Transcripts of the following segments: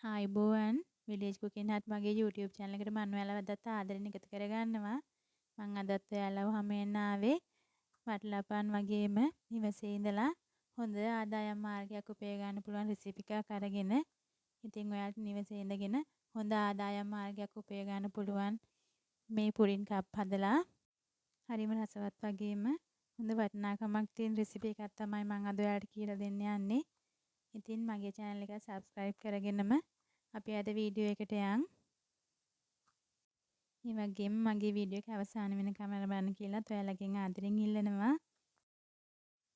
ආයුබෝවන් village cooking හත් මගේ YouTube channel එකට මම ඔයාලව අදත් ආදරෙන් එකතු කරගන්නවා. මම අදත් ඔයාලව හැමෙන්න ආවේ වටලපන් වගේම නිවසේ ඉඳලා හොඳ ආදායම් මාර්ගයක් උපය ගන්න පුළුවන් රෙසිපි එකක් අරගෙන ඉතින් ඔයාලට නිවසේ ඉඳගෙන හොඳ ආදායම් මාර්ගයක් උපය ගන්න පුළුවන් මේ පුරින් කප් හදලා හරිම රසවත් වගේම හොඳ වටිනාකමක් තියෙන රෙසිපි එකක් තමයි මම අද ඔයාලට කියලා දෙන්න යන්නේ. ඉතින් මගේ channel එක subscribe කරගෙනම අපි අද වීඩියෝ එකට යන්. මේ වගේම මගේ වීඩියෝ එක අවසාන වෙනකම් බලන්න කියලා ඔයාලගෙන් ආදරෙන් ඉල්ලනවා.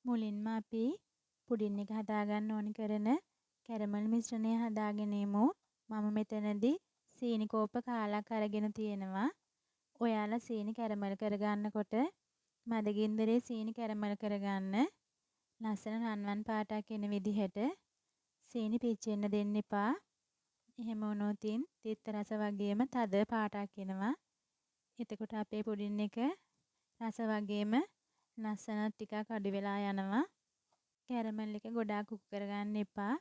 මුලින්ම අපි පුඩින් එක හදාගන්න ඕනි කරන කැරමල් මිශ්‍රණය හදාගෙන යමු. මම මෙතනදී සීනි කෝප්ප කාලක් අරගෙන තියෙනවා. ඔයාලා සීනි කැරමල් කරගන්නකොට මද ගින්දරේ සීනි කැරමල් කරගන්න. ලස්සන රන්වන් පාටක් එන විදිහට සීනි පිච්චෙන්න දෙන්න එපා. එහෙම වුණොතින් තිත්ත රස වගේම තද පාටක් එනවා. එතකොට අපේ පුඩින් එක රස වගේම ලස්සන ටිකක් අඩු වෙලා යනවා. කැරමල් එක ගොඩාක් කුක් කරගන්න එපා.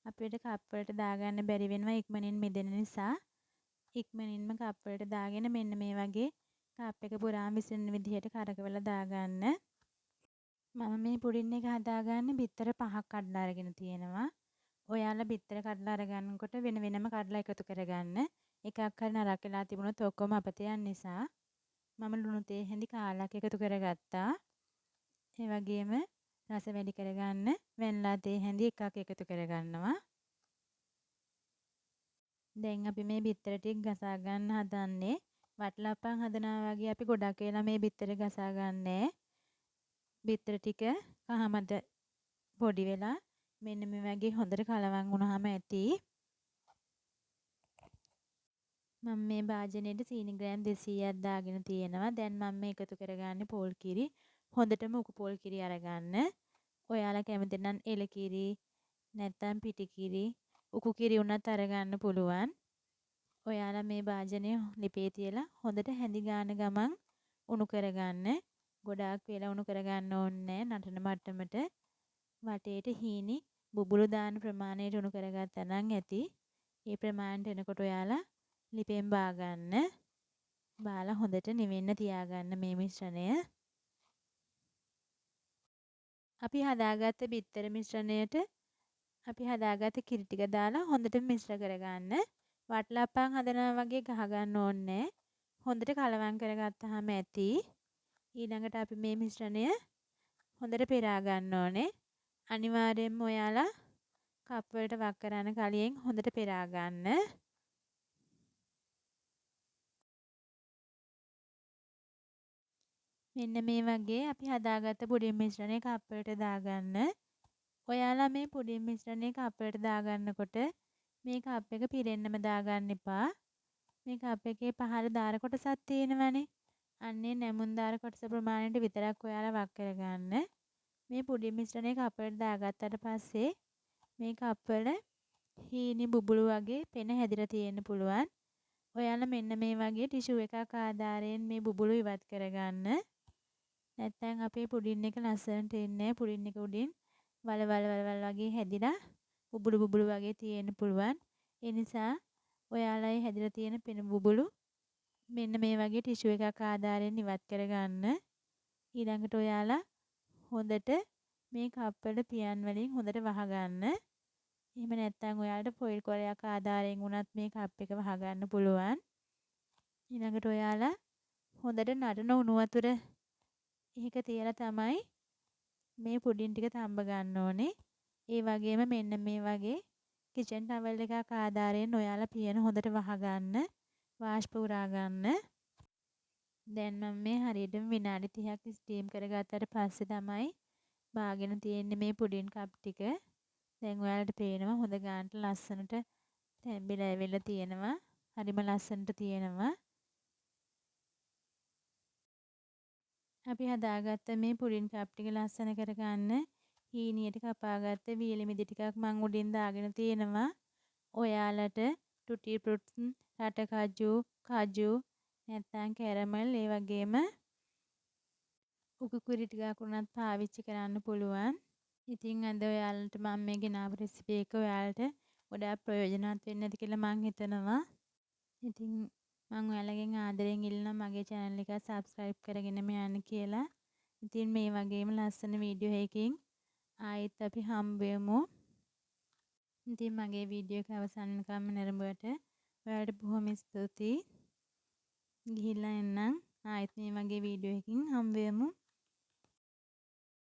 අපිට කප් වලට දාගන්න බැරි වෙනවා ඉක්මනින් මිදෙන නිසා. ඉක්මනින්ම කප් වලට දාගෙන මෙන්න මේ වගේ කප් එක පුරාම විසිරෙන විදිහට කරකවලා දාගන්න. මම මේ පුඩින් එක හදාගන්න බිත්තර 5ක් කඩලා අරගෙන තියෙනවා. ඔයාලා බිත්තර කඩලා අරගන්නකොට වෙන වෙනම කඩලා එකතු කරගන්න. එකක් හරි නරක් වෙලා තිබුණොත් ඔක්කොම අපතේ යන නිසා මම ලුණු තේ හැඳි කාලක් එකතු කරගත්තා. ඒ වගේම රස වැඩි කරගන්න වෙන්ලා තේ හැඳි එකක් එකතු කරගන්නවා. දැන් අපි මේ බිත්තර ටික ගසා ගන්න හදන්නේ. වටලප්පන් හදනවා වගේ අපි ගොඩක් වෙලා මේ බිත්තර ගසා ගන්නෑ. බිත්තර ටික කහමද පොඩි වෙලා මෙන්න මේ වගේ හොඳට කලවම් වුණාම ඇති. මම මේ භාජනයේට සීනි ග්‍රෑම් 200ක් දාගෙන තියෙනවා. දැන් මම මේ එකතු කරගන්නේ පෝල් කිරි. හොඳටම උකු පෝල් කිරි අරගන්න. ඔයාලා කැමති නම් එළ කිරි නැත්නම් පිටි කිරි උකු කිරි උනත් අරගන්න පුළුවන්. ඔයාලා මේ භාජනය ලිපේ තියලා හොඳට හැඳි ගන්න ගමන් උණු කරගන්න. ගොඩාක් වෙලා උණු කරගන්න ඕනේ නටන මට්ටමට. වටේට හීනි බුබුලු දාන ප්‍රමාණයට උණු කරගත්තා නම් ඇති. මේ ප්‍රමාණයට එනකොට ඔයාලා ලිපෙන් බා ගන්න. බාලා හොඳට නිවෙන්න තියාගන්න මේ මිශ්‍රණය. අපි හදාගත්ත බිත්තර මිශ්‍රණයට අපි හදාගත්ත කිරි ටික දාලා හොඳට මිශ්‍ර කරගන්න. වටලප්පන් හදනවා වගේ ගහ ගන්න ඕනේ. හොඳට කලවම් කරගත්තාම ඇති. ඊළඟට අපි මේ මිශ්‍රණය හොඳට පෙරා ගන්න ඕනේ. අනිවාර්යයෙන්ම ඔයාලා කප් වලට වක් කරන්න කලින් හොඳට පෙරා ගන්න. මෙන්න මේ වගේ අපි හදාගත්ත පුඩින් මිශ්‍රණය කප් වලට දාගන්න. ඔයාලා මේ පුඩින් මිශ්‍රණය කප් වලට දාගන්නකොට මේ කප් එක පිරෙන්නම දාගන්න එපා. මේ කප් එකේ පහළ දාර කොටසක් තියෙනවනේ. අන්නේ නැමුන් දාර කොටස ප්‍රමාණයට විතරක් ඔයාලා වක් කරගන්න. මේ පුඩින් මිශ්‍රණය කප් වලට දාගත්තට පස්සේ මේ කප් වල හීනි බුබුලු වගේ පෙන හැදිලා තියෙන්න පුළුවන්. ඔයාලා මෙන්න මේ වගේ ටිෂු එකක් ආධාරයෙන් මේ බුබුලු ඉවත් කරගන්න. නැත්නම් අපේ පුඩින් එක ලස්සනට එන්නේ. පුඩින් එක උඩින් වලවල් වගේ හැදිලා බුබුලු වගේ තියෙන්න පුළුවන්. ඒ නිසා ඔයාලා මේ හැදිලා තියෙන පෙන බුබුලු මෙන්න මේ වගේ ටිෂු එකක් ආධාරයෙන් ඉවත් කරගන්න. ඊළඟට ඔයාලා හොඳට මේ කප් වල පියන් වලින් හොඳට වහගන්න. එහෙම නැත්නම් ඔයාලට ෆොයිල් කොලයක් ආධාරයෙන් උනත් මේ කප් එක වහගන්න පුළුවන්. ඊළඟට ඔයාලා හොඳට නටන උණු වතුර එහෙක තියලා තමයි මේ පුඩින් ටික තඹ ගන්න ඕනේ. ඒ වගේම මෙන්න මේ වගේ කිචන් ටවල් එකක් ආධාරයෙන් ඔයාලා පියන හොඳට වහගන්න. වාෂ්ප උරා ගන්න. දැන් මම මේ හරියටම විනාඩි 30ක් ස්ටීම් කරගත්තට පස්සේ තමයි බාගෙන තියෙන්නේ මේ පුඩින් කප් ටික. දැන් ඔයාලට පේනවා හොඳ ගානට ලස්සනට තැඹිලා ඇවිල්ලා තියෙනවා. හරිම ලස්සනට තියෙනවා. අපි හදාගත්ත මේ පුඩින් කප් ටික ලස්සන කරගන්න හීනියට කපාගත්ත වියලි මිදි ටිකක් මං උඩින් දාගෙන තියෙනවා. ඔයාලට ටුටි ෆෘට්ස්, රට කජු නැත්නම් කැරමල් ඒ වගේම උකුකුරි ටිකක් උනත් පාවිච්චි කරන්න පුළුවන්. ඉතින් අද ඔයාලට මම මේ ගෙනාවු රෙසිපි එක ඔයාලට ගොඩාක් ප්‍රයෝජනවත් වෙන්න ඇති කියලා මං හිතනවා. ඉතින් මං ඔයාලගෙන් ආදරෙන් ඉල්ලනවා මගේ channel එක subscribe කරගෙනම යන්න කියලා. ඉතින් මේ වගේම ලස්සන වීඩියෝ එකකින් ආයෙත් අපි හම්බ වෙමු. ඉතින් මගේ වීඩියෝ එක අවසන් වෙනකම්ම නැරඹුවට ඔයාලට බොහොම ස්තුතියි. ගිහිල්ලා එන්නම්. ආයෙත් මේ වගේ වීඩියෝ එකකින් හම්බ වෙමු.